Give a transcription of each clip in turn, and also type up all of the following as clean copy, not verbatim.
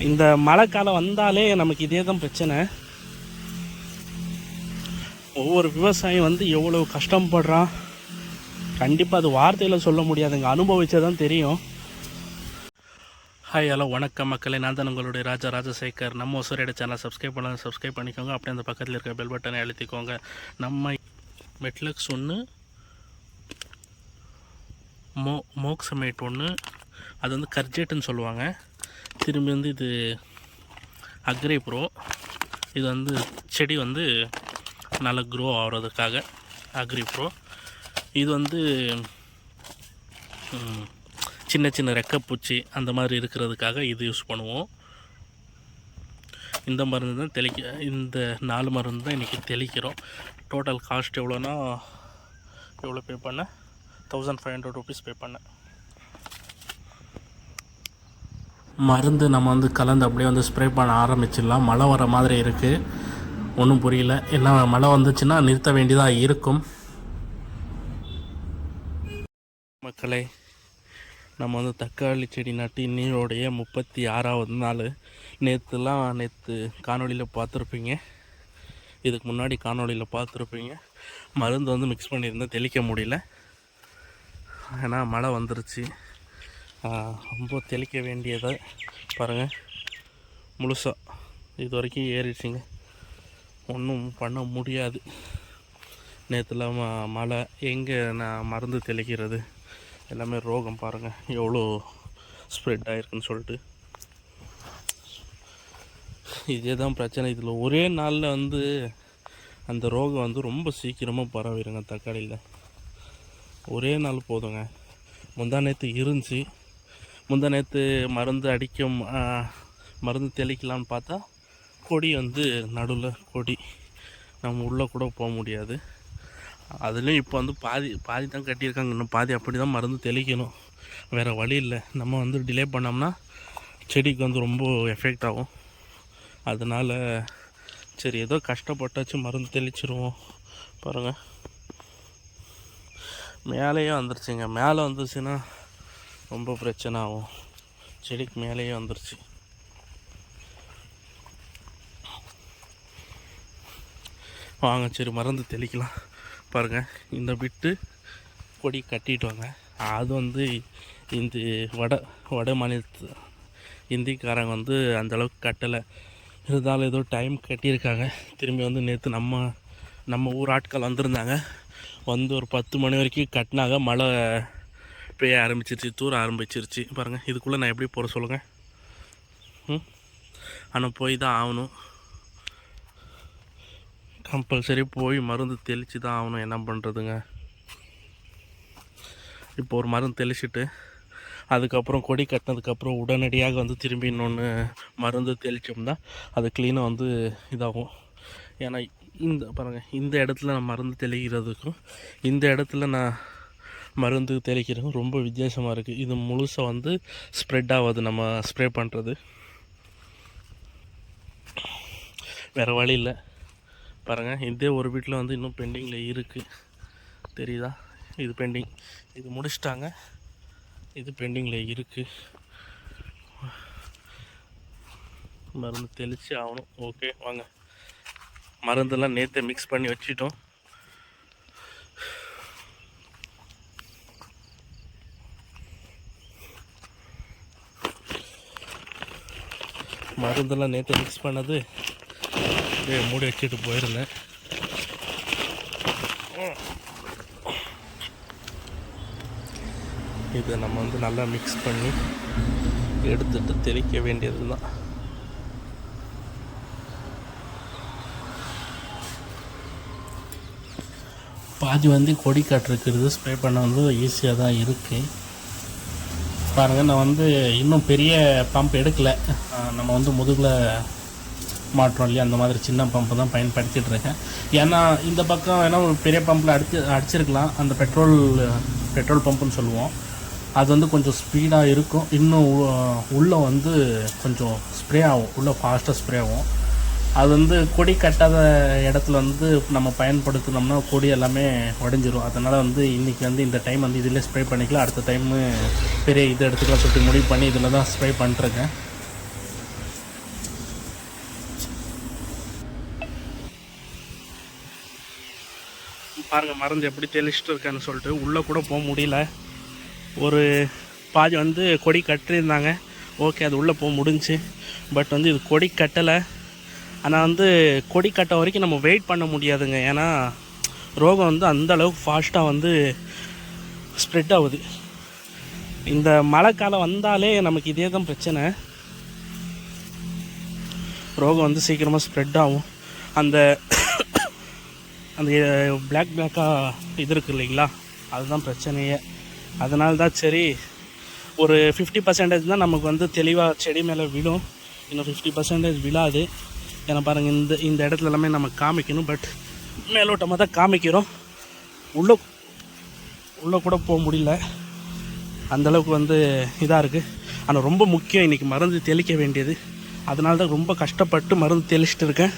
இந்த மழை காலம் வந்தாலே நமக்கு இதே தான் பிரச்சனை. ஒவ்வொரு விவசாயம் வந்து எவ்வளோ கஷ்டப்படுறான் கண்டிப்பாக அது வார்த்தையில் சொல்ல முடியாதுங்க, அனுபவிச்சதான் தெரியும். ஹாய் ஹலோ வணக்கம் மக்களே, நான் தான் உங்களுடைய ராஜசேகர். நம்ம ஒசூரோட சேனல் சப்ஸ்கிரைப் பண்ணலாம், சப்ஸ்கிரைப் பண்ணிக்கோங்க. அப்படியே அந்த பக்கத்தில் இருக்க பெல் பட்டனை அழுத்திக்கோங்க. நம்ம மெட்லக்ஸ் ஒன்று, மோக்ஸமேட் ஒன்று, அது வந்து கர்ஜெட்டுன்னு சொல்லுவாங்க. திரும்பி வந்து இது அக்ரி ப்ரோ. இது வந்து செடி வந்து நல்லா க்ரோ ஆகிறதுக்காக அக்ரி ப்ரோ. இது வந்து சின்ன சின்ன ரெக்கைப்பூச்சி அந்த மாதிரி இருக்கிறதுக்காக இது யூஸ் பண்ணுவோம். இந்த மருந்து தான் இந்த 4 மருந்து தான் இன்றைக்கி தெளிக்கிறோம். டோட்டல் காஸ்ட் எவ்வளோன்னா, எவ்வளோ பே பண்ணேன்? 1500 rupees பே பண்ணேன். மருந்து நம்ம வந்து கலந்து அப்படியே வந்து ஸ்ப்ரே பண்ண ஆரம்பிச்சிடலாம். மழை வர மாதிரி இருக்குது, ஒன்றும் புரியல. என்ன மழை வந்துச்சுன்னா நிறுத்த வேண்டியதாக இருக்கும். மக்களே, நம்ம வந்து தக்காளி செடி நட்டு இன்னையோடைய 36வது நாள். நேற்று காணொலியில் பார்த்துருப்பீங்க, இதுக்கு முன்னாடி காணொலியில் பார்த்துருப்பீங்க. மருந்து வந்து மிக்ஸ் பண்ணியிருந்தேன், தெளிக்க முடியல. ஏன்னா மழை வந்துருச்சு. ரொம்ப தெளிக்க வேண்டியதை பாருங்கள், முழுசாக இது வரைக்கும் ஏறிடுச்சிங்க. ஒன்றும் பண்ண முடியாது. நேற்றுலாம் மழை, எங்கே நான் மருந்து தெளிக்கிறது? எல்லாமே ரோகம் பாருங்கள் எவ்வளோ ஸ்ப்ரெட் ஆகிருக்குன்னு சொல்லிட்டு. இதே தான் பிரச்சனை. இதில் ஒரே நாளில் வந்து அந்த ரோகம் வந்து ரொம்ப சீக்கிரமாக பரவிடுங்க தக்காளியில். ஒரே நாள் போதுங்க. முந்தா நேற்று இருந்துச்சு, முந்தா நேற்று மருந்து தெளிக்கலான்னு பார்த்தா கொடி வந்து நடுவில் கொடி, நம்ம உள்ளே கூட போக முடியாது. அதுலேயும் இப்போ வந்து பாதி தான் கட்டியிருக்காங்க, இன்னும் பாதி அப்படி தான் மருந்து தெளிக்கணும். வேறு வழி இல்லை. நம்ம வந்து டிலே பண்ணோம்னா செடிக்கு வந்து ரொம்ப எஃபெக்ட் ஆகும். அதனால் சரி, ஏதோ கஷ்டப்பட்டாச்சு மருந்து தெளிச்சிருவோம். பாருங்கள், மேலேயே வந்துருச்சுங்க. மேலே வந்துருச்சுன்னா ரொம்ப பிரச்சனை ஆகும். செடிக்கு மேலேயே வந்துருச்சு. வாங்க சரி மருந்து தெளிக்கலாம். பாருங்கள், இந்த விட்டு கொடி கட்டிட்டுவாங்க. அது வந்து இந்த வட மாநிலத்து இந்திக்காரங்க வந்து அந்தளவுக்கு கட்டலை. இருந்தாலும் ஏதோ டைம் கட்டியிருக்காங்க. திரும்பி வந்து நேற்று நம்ம ஊர் ஆட்கள் வந்திருந்தாங்க. வந்து ஒரு 10 மணி வரைக்கும் கட்டினாங்க. மழை பெய்ய ஆரம்பிச்சிருச்சு, தூர ஆரம்பிச்சிருச்சு. பாருங்கள், இதுக்குள்ளே நான் எப்படி போகிற சொல்லுங்கள்? ஆனால் போய் தான் ஆகணும், கம்பல்சரி போய் மருந்து தெளித்து தான் ஆகணும். என்ன பண்ணுறதுங்க? இப்போ ஒரு மருந்து தெளிச்சுட்டு அதுக்கப்புறம் கொடி கட்டினதுக்கப்புறம் உடனடியாக வந்து திரும்பி இன்னொன்று மருந்து தெளித்தோம்னா அது க்ளீனாக வந்து இதாகும். ஏன்னா இந்த பாருங்கள், இந்த இடத்துல நான் மருந்து தெளிக்கிறதுக்கும் இந்த இடத்துல நான் மருந்து தெளிக்கிறதுக்கும் ரொம்ப வித்தியாசமாக இருக்குது. இது முழுசாக வந்து ஸ்ப்ரெட் ஆகாது நம்ம ஸ்ப்ரே பண்ணுறது. வேறு வழி இல்லை. பாருங்கள், இதே ஒரு வீட்டில் வந்து இன்னும் பெண்டிங்கில் இருக்குது, தெரியுதா? இது பெண்டிங், இது முடிச்சிட்டாங்க, இது பெண்டிங்கில் இருக்குது. மருந்து தெளித்து ஆகணும். ஓகே வாங்க, மருந்தெல்லாம் நேற்று மிக்ஸ் பண்ணி வச்சிட்டோம். மருந்தெல்லாம் நேற்று மிக்ஸ் பண்ணது மூடி வச்சுட்டு போயிருந்தேன். இதை நம்ம வந்து நல்லா மிக்ஸ் பண்ணி எடுத்துட்டு தெளிக்க வேண்டியது தான். பாதி வந்து கொடி காட்டிருக்கிறது ஸ்ப்ரே பண்ண வந்து ஈஸியாக தான் இருக்குது. பாருங்கள், நான் வந்து இன்னும் பெரிய பம்ப் எடுக்கலை. நம்ம வந்து முதுகில் மாற்றோம் இல்லையா, அந்த மாதிரி சின்ன பம்பு தான் பயன்படுத்திகிட்டு இருக்கேன். ஏன்னா இந்த பக்கம் வேணால் ஒரு பெரிய பம்பில் அடிச்சிருக்கலாம். அந்த பெட்ரோல் பம்புன்னு சொல்லுவோம். அது வந்து கொஞ்சம் ஸ்பீடாக இருக்கும். இன்னும் உள்ளே வந்து கொஞ்சம் ஸ்ப்ரே ஆகும், உள்ளே ஃபாஸ்ட்டாக ஸ்ப்ரே ஆகும். அது வந்து கொடி கட்டாத இடத்துல வந்து நம்ம பயன்படுத்தினோம்னா கொடி எல்லாமே உடஞ்சிரும். அதனால் வந்து இன்றைக்கி வந்து இந்த டைம் வந்து இதில் ஸ்ப்ரே பண்ணிக்கலாம். அடுத்த டைமு பெரிய இது எடுத்துக்கலாம் சொல்லிட்டு முடிவு பண்ணி இதில் தான் ஸ்ப்ரே பண்ணிட்டுருக்கேன். பாருங்கள் மருந்து எப்படி தெளிச்சிட்டு இருக்கான்னு சொல்லிட்டு உள்ளே கூட போக முடியல. ஒரு பாதி வந்து கொடி கட்டியிருந்தாங்க, ஓகே அது உள்ளே போக முடிஞ்சு. பட் வந்து இது கொடி கட்டலை. ஆனால் வந்து கொடி கட்ட வரைக்கும் நம்ம வெயிட் பண்ண முடியாதுங்க. ஏன்னா ரோகம் வந்து அந்த அளவுக்கு ஃபாஸ்ட்டாக வந்து ஸ்ப்ரெட் ஆகுது. இந்த மழை காலம் வந்தாலே நமக்கு இதே தான் பிரச்சனை. ரோகம் வந்து சீக்கிரமாக ஸ்ப்ரெட் ஆகும். அந்த அந்த பிளாக்காக இது இருக்குது இல்லைங்களா, அதுதான் பிரச்சனையே. அதனால தான் சரி ஒரு 50% தான் நமக்கு வந்து தெளிவாக செடி மேலே விழும். இன்னும் 50% விழாது. ஏன்னா பாருங்கள் இந்த இடத்துல எல்லாமே நம்ம காமிக்கணும். பட் மேலோட்டமாக தான் காமிக்கிறோம். உள்ளே கூட போக முடியல, அந்தளவுக்கு வந்து இதாக இருக்குது. ஆனால் ரொம்ப முக்கியம் இன்றைக்கி மருந்து தெளிக்க வேண்டியது. அதனால தான் ரொம்ப கஷ்டப்பட்டு மருந்து தெளிச்சிட்டு இருக்கேன்.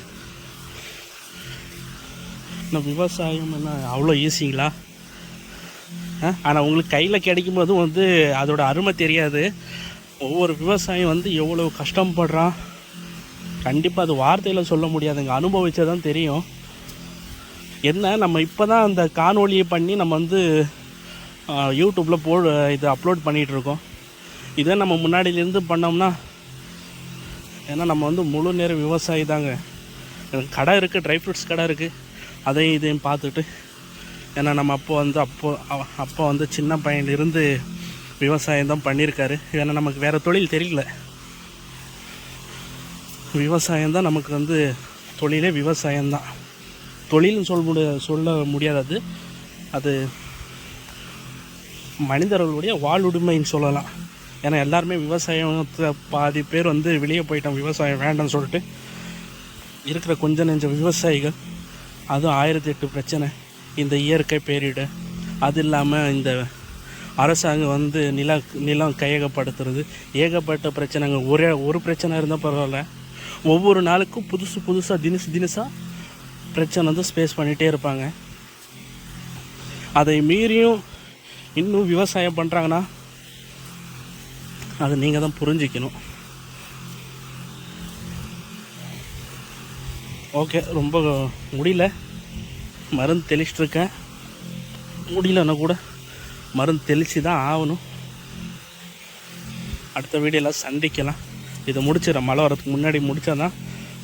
இன்னும் விவசாயம் என்ன அவ்வளோ ஈஸிங்களா? ஆனால் உங்களுக்கு கையில் கிடைக்கும்போது வந்து அதோட அருமை தெரியாது. ஒவ்வொரு விவசாயம் வந்து எவ்வளோ கஷ்டப்படுறான், கண்டிப்பாக அது வார்த்தையில் சொல்ல முடியாதுங்க, அனுபவிச்சதான் தெரியும். என்ன நம்ம இப்போ தான் அந்த காணொலியை பண்ணி நம்ம வந்து யூடியூப்பில் இது அப்லோட் பண்ணிகிட்ருக்கோம். இதே நம்ம முன்னாடியிலேருந்து பண்ணோம்னா, ஏன்னா நம்ம வந்து முழு நேர விவசாயி தாங்க. எனக்கு கடை இருக்குது, ட்ரை ஃப்ரூட்ஸ் கடை இருக்குது. அதையும் இதையும் பார்த்துட்டு, ஏன்னா நம்ம அப்போ வந்து சின்ன பையனிலிருந்து விவசாயம் தான் பண்ணியிருக்காரு. ஏன்னா நமக்கு வேறு தொழில் தெரியல. விவசாயம்தான் நமக்கு வந்து தொழிலே விவசாயம்தான். தொழில்னு சொல்ல முடியாது. அது மனிதர்களுடைய வாழ்வுரிமைன்னு சொல்லலாம். ஏன்னா எல்லாருமே விவசாயத்தை பாதி பேர் வந்து வெளியே போயிட்டோம், விவசாயம் வேண்டாம்னு சொல்லிட்டு. இருக்கிற கொஞ்சம் நெஞ்ச விவசாயிகள், அதுவும் 1008 பிரச்சனை. இந்த இயற்கை பேரிட, அது இல்லாமல் இந்த அரசாங்கம் வந்து நிலம் கையகப்படுத்துறது, ஏகப்பட்ட பிரச்சனைங்க. ஒரு பிரச்சனை இருந்தால் பரவாயில்ல, ஒவ்வொரு நாளுக்கும் புதுசாக தினசாக பிரச்சனை வந்து ஸ்பேஸ் பண்ணிகிட்டே இருப்பாங்க. அதை மீறியும் இன்னும் விவசாயம் பண்ணுறாங்கன்னா அதை நீங்கள் தான் புரிஞ்சிக்கணும். ஓகே, ரொம்ப முடியல, மருந்து தெளிச்சிட்ருக்கேன். முடியலன்னா கூட மருந்து தெளித்து தான் ஆகணும். அடுத்த வீடியோலாம் சந்திக்கலாம். இதை முடிச்சிடறேன். மழை வரதுக்கு முன்னாடி முடித்தா தான்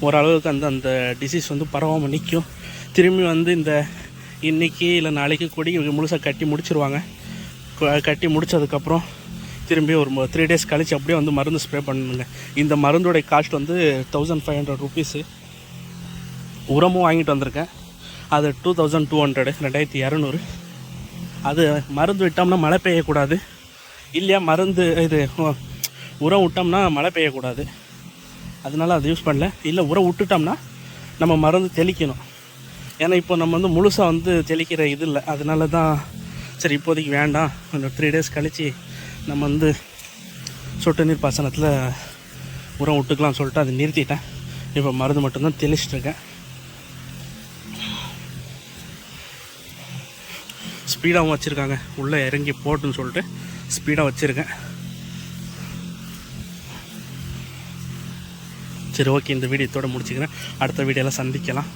ஓரளவுக்கு அந்த டிசீஸ் வந்து பரவாமல் நிற்கும். திரும்பி வந்து இன்றைக்கி இல்லை நாளைக்கு கொடி முழுசாக கட்டி முடிச்சிருவாங்க. கட்டி முடித்ததுக்கப்புறம் திரும்பி ஒரு 3 days கழித்து அப்படியே வந்து மருந்து ஸ்ப்ரே பண்ணணுங்க. இந்த மருந்தோடைய காஸ்ட் வந்து 1500 rupees. உரமும் வாங்கிட்டு வந்திருக்கேன், அது 2200, 2200. அது மருந்து விட்டோம்னா மழை பெய்யக்கூடாது இல்லையா, மருந்து இது உரம் விட்டோம்னா மழை பெய்யக்கூடாது. அதனால அதை யூஸ் பண்ணல. இல்லை உரம் விட்டுட்டோம்னா நம்ம மருந்து தெளிக்கணும். ஏன்னா இப்போ நம்ம வந்து முழுசாக வந்து தெளிக்கிற இது இல்லை. அதனால தான் சரி இப்போதைக்கு வேண்டாம், இன்னும் 3 days கழித்து நம்ம வந்து சொட்டு நீர் பாசனத்தில் உரம் விட்டுக்கலாம்னு சொல்லிட்டு அதை நிறுத்திட்டேன். இப்போ மருந்து மட்டும்தான் தெளிச்சிட்ருக்கேன். ஸ்பீடாகவும் வச்சுருக்காங்க, உள்ளே இறங்கி போட்டுன்னு சொல்லிட்டு ஸ்பீடாக வச்சுருக்கேன். சரி ஓகே, இந்த வீடியோத்தோடு முடிச்சுக்கிறேன். அடுத்த வீடியோலாம் சந்திக்கலாம்.